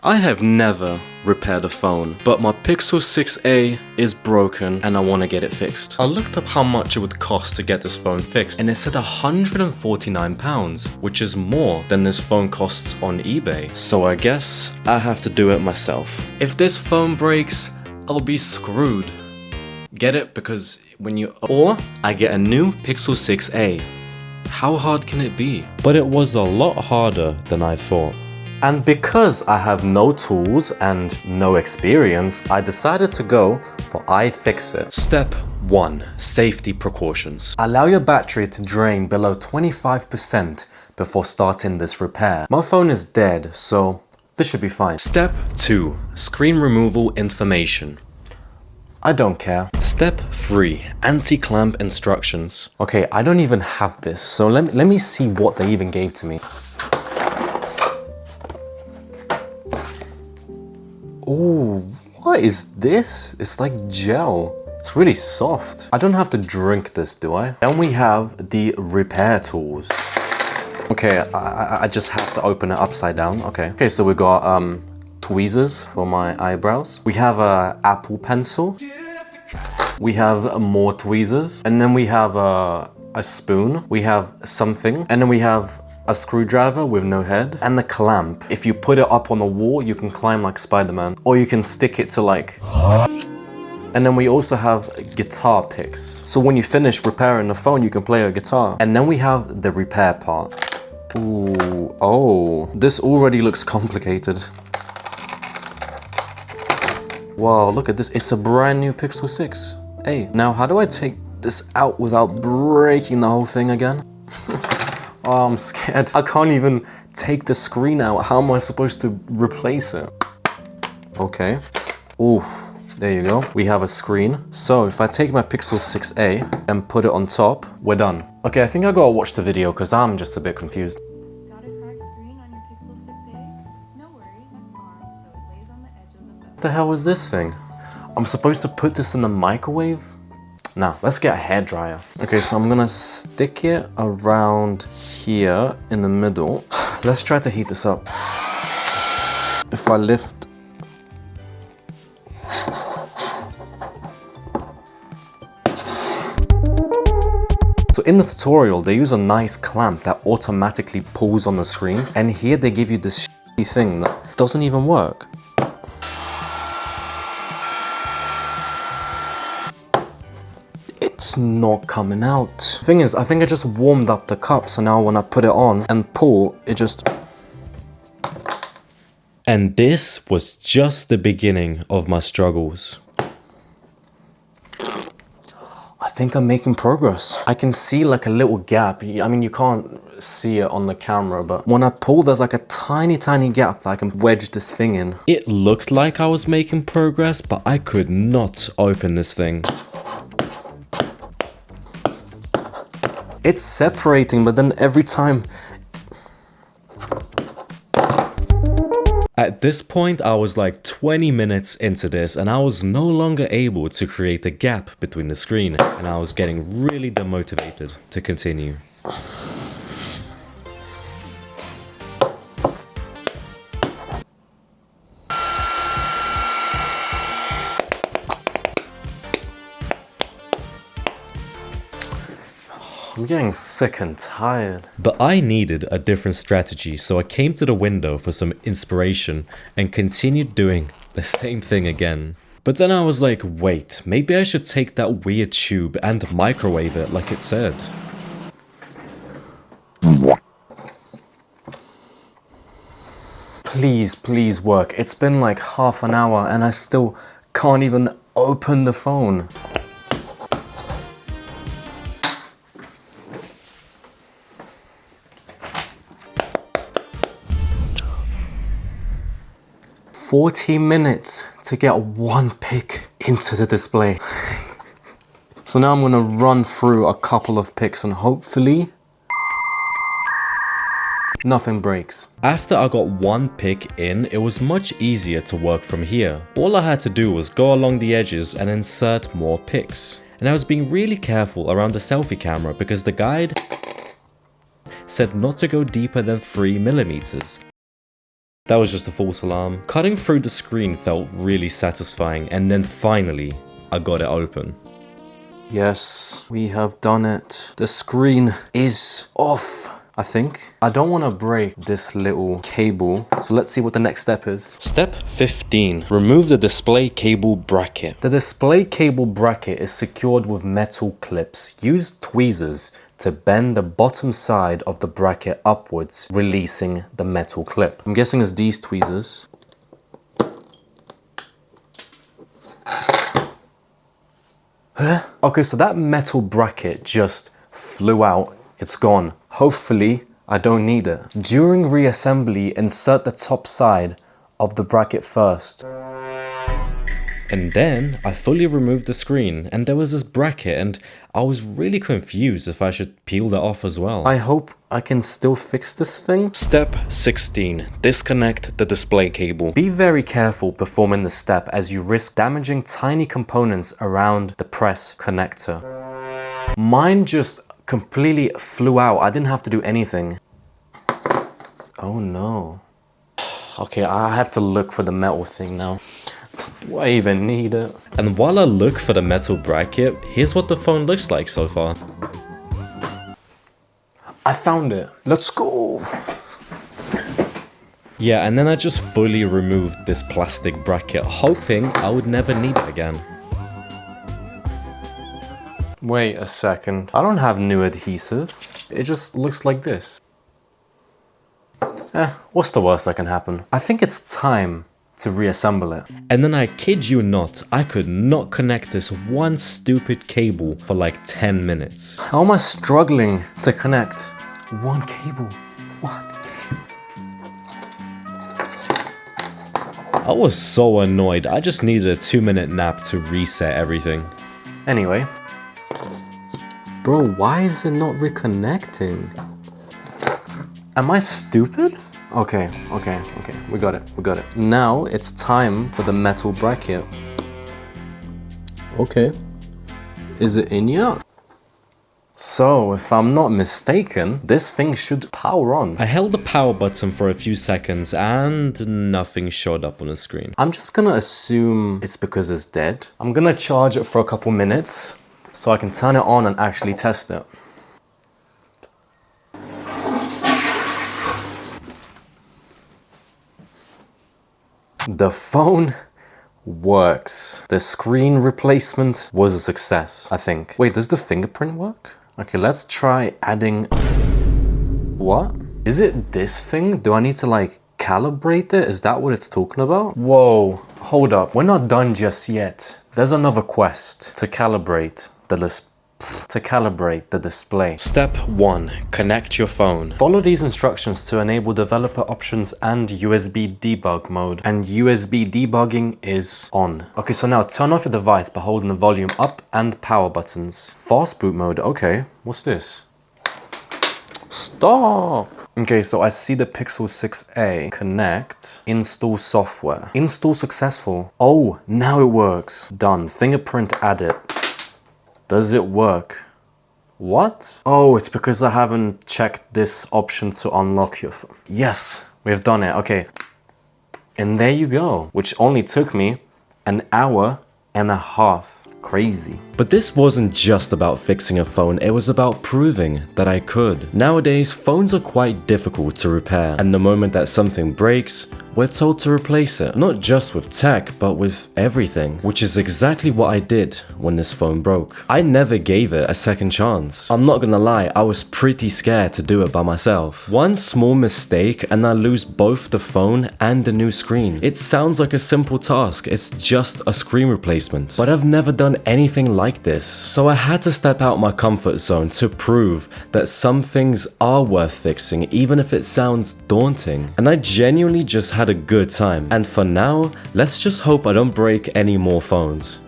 I have never repaired a phone, but my Pixel 6a is broken and I want to get it fixed. I looked up how much it would cost to get this phone fixed and it said £149, which is more than this phone costs on eBay. So I guess I have to do it myself. If this phone breaks, I'll be screwed. Get it? Because when you... Or I get a new Pixel 6a. How hard can it be? But it was a lot harder than I thought. And because I have no tools and no experience, I decided to go for iFixit. Step 1. Safety precautions. Allow your battery to drain below 25% before starting this repair. My phone is dead, so this should be fine. Step 2. Screen removal information. I don't care. Step 3. Anti-clamp instructions. Okay, I don't even have this, so let me see what they even gave to me. Oh, what is this? It's like gel. It's really soft. I don't have to drink this, do I? Then we have the repair tools. Okay, I just had to open it upside down. Okay, so we got tweezers for my eyebrows. We have a Apple pencil. We have more tweezers. And then we have a spoon. We have something. And then we have a screwdriver with no head, and the clamp. If you put it up on the wall, you can climb like Spider-Man, or you can stick it to like... And then we also have guitar picks. So when you finish repairing the phone, you can play a guitar. And then we have the repair part. Ooh, oh, this already looks complicated. Wow, look at this. It's a brand new Pixel 6. Hey, now how do I take this out without breaking the whole thing again? Oh, I'm scared. I can't even take the screen out. How am I supposed to replace it? Okay. Ooh, there you go. We have a screen. So if I take my Pixel 6a and put it on top, we're done. Okay, I think I gotta watch the video because I'm just a bit confused. Got a cracked screen on your Pixel 6a? No worries, it's on, so it lays on the edge of the phone. What the hell is this thing? I'm supposed to put this in the microwave? Now, let's get a hairdryer. Okay, so I'm gonna stick it around here in the middle. Let's try to heat this up. If I lift... So in the tutorial, they use a nice clamp that automatically pulls on the screen. And here they give you this shitty thing that doesn't even work. It's not coming out. Thing is, I think I just warmed up the cup, so now when I put it on and pull, it just... And this was just the beginning of my struggles. I think I'm making progress. I can see like a little gap. I mean, you can't see it on the camera, but when I pull, there's like a tiny gap that I can wedge this thing in. It looked like I was making progress, but I could not open this thing. It's separating, but then every time... At this point, I was like 20 minutes into this and I was no longer able to create a gap between the screen and I was getting really demotivated to continue. I'm getting sick and tired. But I needed a different strategy, so I came to the window for some inspiration and continued doing the same thing again. But then I was like, wait, maybe I should take that weird tube and microwave it like it said. Please work. It's been like half an hour and I still can't even open the phone. "40 minutes to get one pic into the display." So now I'm gonna run through a couple of pics and hopefully nothing breaks. After I got one pic in, it was much easier to work from here. All I had to do was go along the edges and insert more pics. And I was being really careful around the selfie camera because the guide said not to go deeper than 3 millimeters. That was just a false alarm. Cutting through the screen felt really satisfying, and then finally, I got it open. Yes, we have done it. The screen is off, I think. I don't want to break this little cable, so let's see what the next step is. Step 15. Remove the display cable bracket. The display cable bracket is secured with metal clips. Use tweezers to bend the bottom side of the bracket upwards, releasing the metal clip. I'm guessing it's these tweezers. Huh? Okay, so that metal bracket just flew out. It's gone. Hopefully, I don't need it. During reassembly, insert the top side of the bracket first. And then I fully removed the screen, and there was this bracket, and I was really confused if I should peel that off as well. I hope I can still fix this thing. Step 16. Disconnect the display cable. Be very careful performing this step as you risk damaging tiny components around the press connector. Mine just completely flew out. I didn't have to do anything. Oh no. Okay, I have to look for the metal thing now. Do I even need it? And while I look for the metal bracket, here's what the phone looks like so far. I found it. Let's go. Yeah, and then I just fully removed this plastic bracket, hoping I would never need it again. Wait a second. I don't have new adhesive. It just looks like this. What's the worst that can happen? I think it's time to reassemble it. And then I kid you not, I could not connect this one stupid cable for like 10 minutes. How am I struggling to connect one cable? I was so annoyed. I just needed a 2-minute nap to reset everything. Anyway. Bro, why is it not reconnecting? Am I stupid? Okay, we got it. Now it's time for the metal bracket. Okay. Is it in yet? So, if I'm not mistaken, this thing should power on. I held the power button for a few seconds and nothing showed up on the screen. I'm just gonna assume it's because it's dead. I'm gonna charge it for a couple minutes so I can turn it on and actually test it. The phone works. The screen replacement was a success, I think. Wait, does the fingerprint work? Okay, let's try adding... What? Is it this thing? Do I need to like calibrate it? Is that what it's talking about? Whoa, hold up. We're not done just yet. There's another quest to calibrate the display. Step 1. Connect your phone. Follow these instructions to enable developer options and USB debug mode. And USB debugging is on. Okay, so now turn off your device by holding the volume up and power buttons. Fast boot mode, okay. What's this? Stop! Okay, so I see the Pixel 6a. Connect. Install software. Install successful. Oh, now it works. Done. Fingerprint added. Does it work? What? Oh, it's because I haven't checked this option to unlock your phone. Yes, we've done it. Okay. And there you go, which only took me an hour and a half. Crazy. But this wasn't just about fixing a phone, it was about proving that I could. Nowadays, phones are quite difficult to repair, and the moment that something breaks, we're told to replace it. Not just with tech, but with everything, which is exactly what I did when this phone broke. I never gave it a second chance. I'm not gonna lie, I was pretty scared to do it by myself. One small mistake and I lose both the phone and the new screen. It sounds like a simple task, it's just a screen replacement, but I've never done anything like this, so I had to step out my comfort zone to prove that some things are worth fixing, even if it sounds daunting. And I genuinely just had a good time, and for now, let's just hope I don't break any more phones.